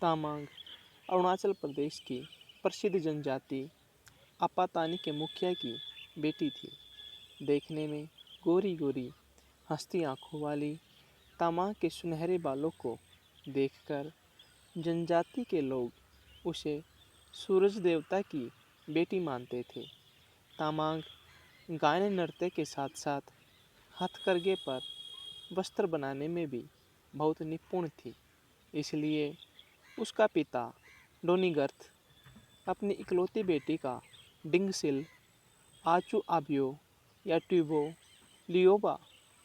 तामांग अरुणाचल प्रदेश की प्रसिद्ध जनजाति आपातानी के मुखिया की बेटी थी। देखने में गोरी गोरी हंसती आंखों वाली तामांग के सुनहरे बालों को देखकर जनजाति के लोग उसे सूरज देवता की बेटी मानते थे। तामांग गायन नृत्य के साथ साथ हथकरघे पर वस्त्र बनाने में भी बहुत निपुण थी। इसलिए उसका पिता डोनिगर्थ अपनी इकलौती बेटी का डिंगसिल, आचू आबियो या ट्यूबो लियोबा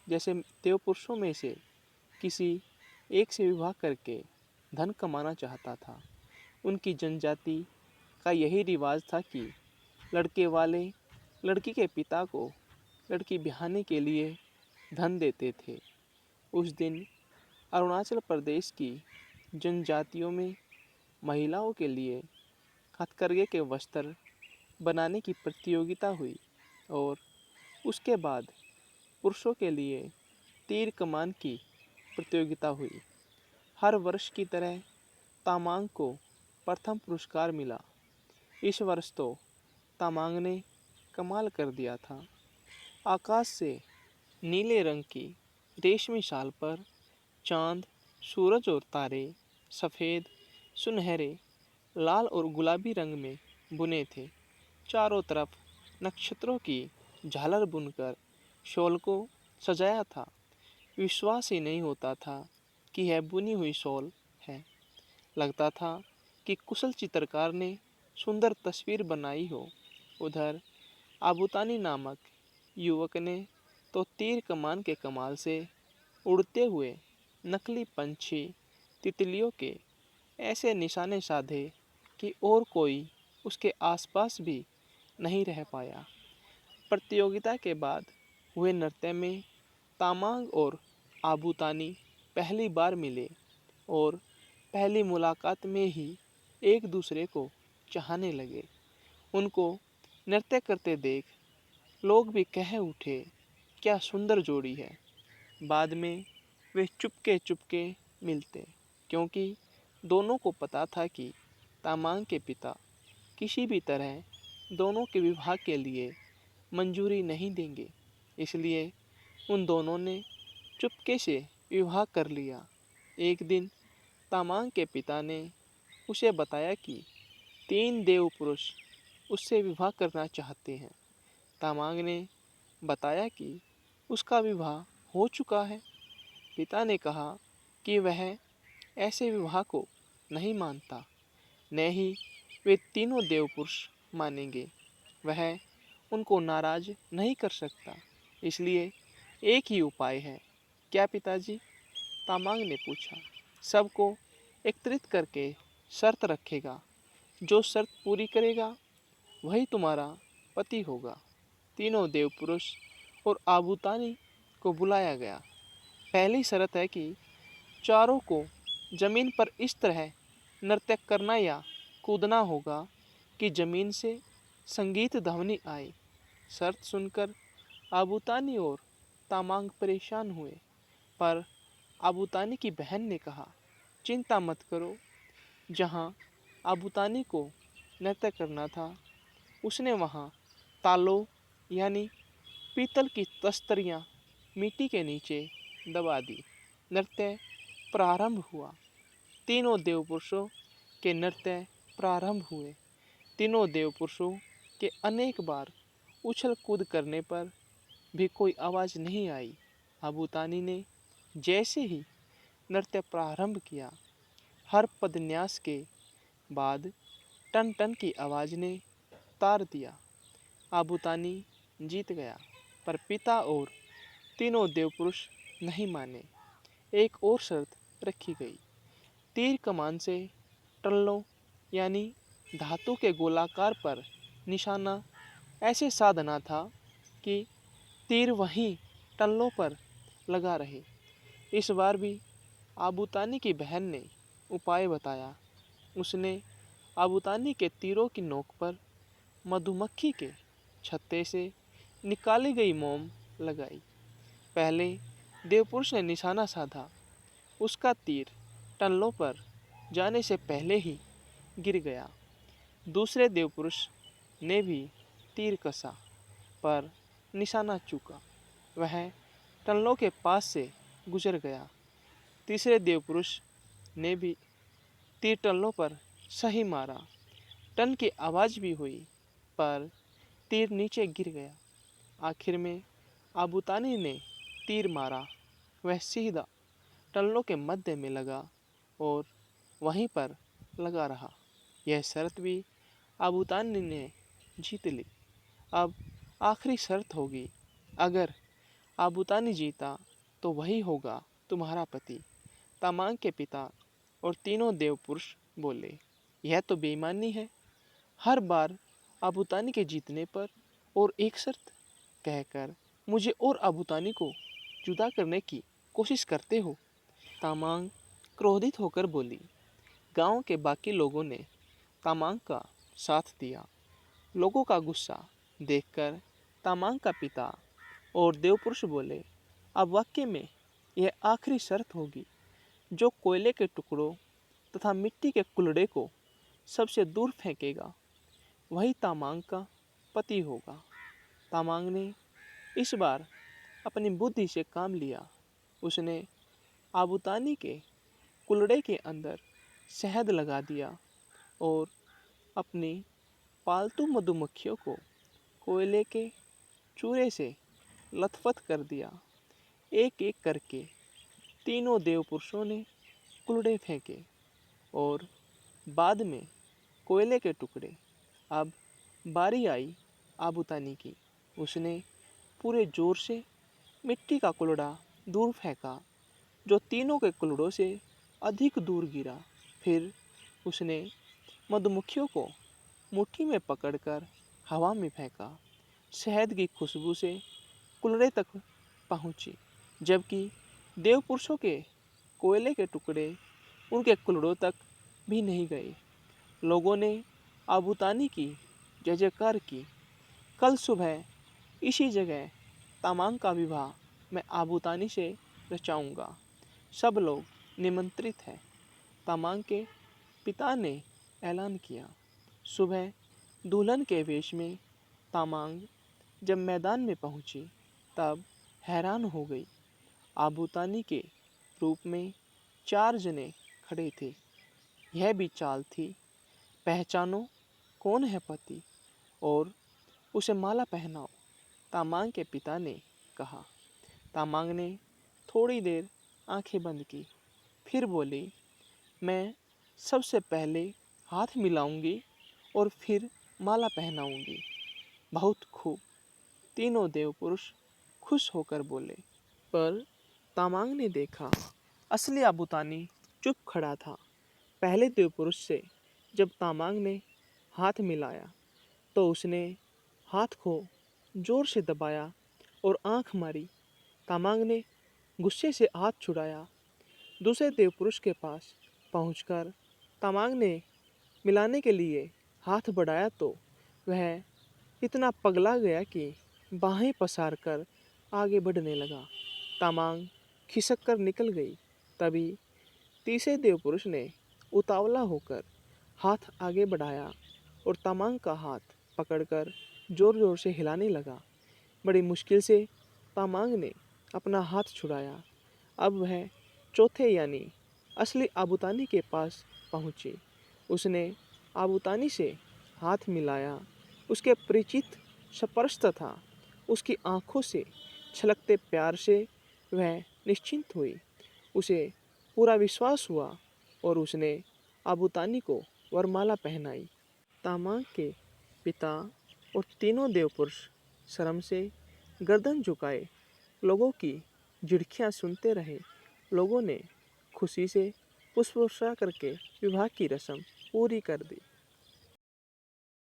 जैसे देवपुरुषों में से किसी एक से विवाह करके धन कमाना चाहता था। उनकी जनजाति का यही रिवाज था कि लड़के वाले लड़की के पिता को लड़की ब्याहने के लिए धन देते थे। उस दिन अरुणाचल प्रदेश की जनजातियों में महिलाओं के लिए हथकरघे के वस्त्र बनाने की प्रतियोगिता हुई और उसके बाद पुरुषों के लिए तीर कमान की प्रतियोगिता हुई। हर वर्ष की तरह तामांग को प्रथम पुरस्कार मिला। इस वर्ष तो तामांग ने कमाल कर दिया था। आकाश से नीले रंग की रेशमी शाल पर चांद, सूरज और तारे सफ़ेद, सुनहरे, लाल और गुलाबी रंग में बुने थे। चारों तरफ नक्षत्रों की झालर बुनकर शॉल को सजाया था। विश्वास ही नहीं होता था कि यह बुनी हुई शॉल है। लगता था कि कुशल चित्रकार ने सुंदर तस्वीर बनाई हो। उधर आबूतानी नामक युवक ने तो तीर कमान के कमाल से उड़ते हुए नकली पंछी तितलियों के ऐसे निशाने साधे कि और कोई उसके आसपास भी नहीं रह पाया। प्रतियोगिता के बाद हुए नृत्य में तामांग और आबूतानी पहली बार मिले और पहली मुलाकात में ही एक दूसरे को चाहने लगे। उनको नृत्य करते देख लोग भी कह उठे, क्या सुंदर जोड़ी है। बाद में वे चुपके चुपके मिलते, क्योंकि दोनों को पता था कि तामांग के पिता किसी भी तरह दोनों के विवाह के लिए मंजूरी नहीं देंगे। इसलिए उन दोनों ने चुपके से विवाह कर लिया। एक दिन तामांग के पिता ने उसे बताया कि 3 देव पुरुष उससे विवाह करना चाहते हैं। तामांग ने बताया कि उसका विवाह हो चुका है। पिता ने कहा कि वह ऐसे विवाह को नहीं मानता, न ही वे तीनों देवपुरुष मानेंगे। वह उनको नाराज नहीं कर सकता। इसलिए एक ही उपाय है। क्या पिताजी? तामांग ने पूछा। सबको एकत्रित करके शर्त रखेगा। जो शर्त पूरी करेगा वही तुम्हारा पति होगा। तीनों देवपुरुष और आबूतानी को बुलाया गया। पहली शर्त है कि चारों को जमीन पर इस तरह नृत्य करना या कूदना होगा कि जमीन से संगीत ध्वनि आए। शर्त सुनकर आबूतानी और तामांग परेशान हुए, पर आबूतानी की बहन ने कहा, चिंता मत करो। जहाँ आबूतानी को नृत्य करना था, उसने वहाँ तालों यानी पीतल की तस्तरियाँ मिट्टी के नीचे दबा दी। नृत्य प्रारंभ हुआ। तीनों देवपुरुषों के नृत्य प्रारंभ हुए। तीनों देवपुरुषों के अनेक बार उछल कूद करने पर भी कोई आवाज़ नहीं आई। आबूतानी ने जैसे ही नृत्य प्रारंभ किया, हर पदन्यास के बाद टन टन की आवाज़ ने तार दिया। आबूतानी जीत गया, पर पिता और तीनों देवपुरुष नहीं माने। एक और शर्त रखी गई। तीर कमान से टल्लों यानी धातु के गोलाकार पर निशाना ऐसे साधना था कि तीर वहीं टल्लों पर लगा रहे। इस बार भी आबूतानी की बहन ने उपाय बताया। उसने आबूतानी के तीरों की नोक पर मधुमक्खी के छत्ते से निकाली गई मोम लगाई। पहले देवपुरुष ने निशाना साधा। उसका तीर टल्लों पर जाने से पहले ही गिर गया। दूसरे देवपुरुष ने भी तीर कसा, पर निशाना चूका। वह टल्लों के पास से गुजर गया। तीसरे देवपुरुष ने भी तीर टल्लों पर सही मारा। टन की आवाज़ भी हुई, पर तीर नीचे गिर गया। आखिर में आबूतानी ने तीर मारा। वह सीधा टल्लों के मध्य में लगा और वहीं पर लगा रहा। यह शर्त भी आबूतानी ने जीत ली। अब आखिरी शर्त होगी। अगर आबूतानी जीता तो वही होगा तुम्हारा पति। तामांग के पिता और तीनों देवपुरुष बोले, यह तो बेईमानी है। हर बार आबूतानी के जीतने पर और एक शर्त कहकर मुझे और आबूतानी को जुदा करने की कोशिश करते हो। तामांग क्रोधित होकर बोली। गांव के बाकी लोगों ने तामांग का साथ दिया। लोगों का गुस्सा देखकर तामांग का पिता और देवपुरुष बोले, अब वाकई में यह आखिरी शर्त होगी। जो कोयले के टुकड़ों तथा मिट्टी के कुल्हड़े को सबसे दूर फेंकेगा वही तामांग का पति होगा। तामांग ने इस बार अपनी बुद्धि से काम लिया। उसने आबूतानी के कुल्हड़े के अंदर शहद लगा दिया और अपनी पालतू मधुमक्खियों को कोयले के चूरे से लथपथ कर दिया। एक एक करके तीनों देवपुरुषों ने कुल्हड़े फेंके और बाद में कोयले के टुकड़े। अब बारी आई आबूतानी की। उसने पूरे जोर से मिट्टी का कुल्हड़ा दूर फेंका, जो तीनों के कुल्हड़ों से अधिक दूर गिरा। फिर उसने मधुमक्खियों को मुट्ठी में पकड़कर हवा में फेंका। शहद की खुशबू से कुल्हड़े तक पहुंची, जबकि देवपुरुषों के कोयले के टुकड़े उनके कुल्हड़ों तक भी नहीं गए। लोगों ने आबूतानी की जय जयकार की। कल सुबह इसी जगह तामांग का विवाह मैं आबूतानी से रचाऊंगा। सब लोग निमंत्रित हैं। तामांग के पिता ने ऐलान किया। सुबह दुल्हन के वेश में तामांग जब मैदान में पहुंची तब हैरान हो गई। आबूतानी के रूप में 4 जने खड़े थे। यह भी चाल थी, पहचानो कौन है पति और उसे माला पहनाओ। तामांग के पिता ने कहा। तामांग ने थोड़ी देर आंखें बंद की, फिर बोली, मैं सबसे पहले हाथ मिलाऊंगी और फिर माला पहनाऊंगी। बहुत खूब, तीनों देवपुरुष खुश होकर बोले। पर तामांग ने देखा, असली आबूतानी चुप खड़ा था। पहले देवपुरुष से जब तामांग ने हाथ मिलाया तो उसने हाथ को जोर से दबाया और आंख मारी। तामांग ने गुस्से से हाथ छुड़ाया। दूसरे देवपुरुष के पास पहुंचकर तामांग ने मिलाने के लिए हाथ बढ़ाया तो वह इतना पगला गया कि बाहें पसार कर आगे बढ़ने लगा। तामांग खिसक कर निकल गई। तभी तीसरे देवपुरुष ने उतावला होकर हाथ आगे बढ़ाया और तामांग का हाथ पकड़कर जोर जोर से हिलाने लगा। बड़ी मुश्किल से तामांग ने अपना हाथ छुड़ाया। अब वह चौथे यानी असली आबूतानी के पास पहुंची। उसने आबूतानी से हाथ मिलाया। उसके परिचित स्पर्श तथा उसकी आंखों से छलकते प्यार से वह निश्चिंत हुई। उसे पूरा विश्वास हुआ और उसने आबूतानी को वरमाला पहनाई। तामांग के पिता और तीनों देवपुरुष शर्म से गर्दन झुकाए लोगों की झिड़कियां सुनते रहे। लोगों ने खुशी से पुष्प वर्षा करके विवाह की रस्म पूरी कर दी।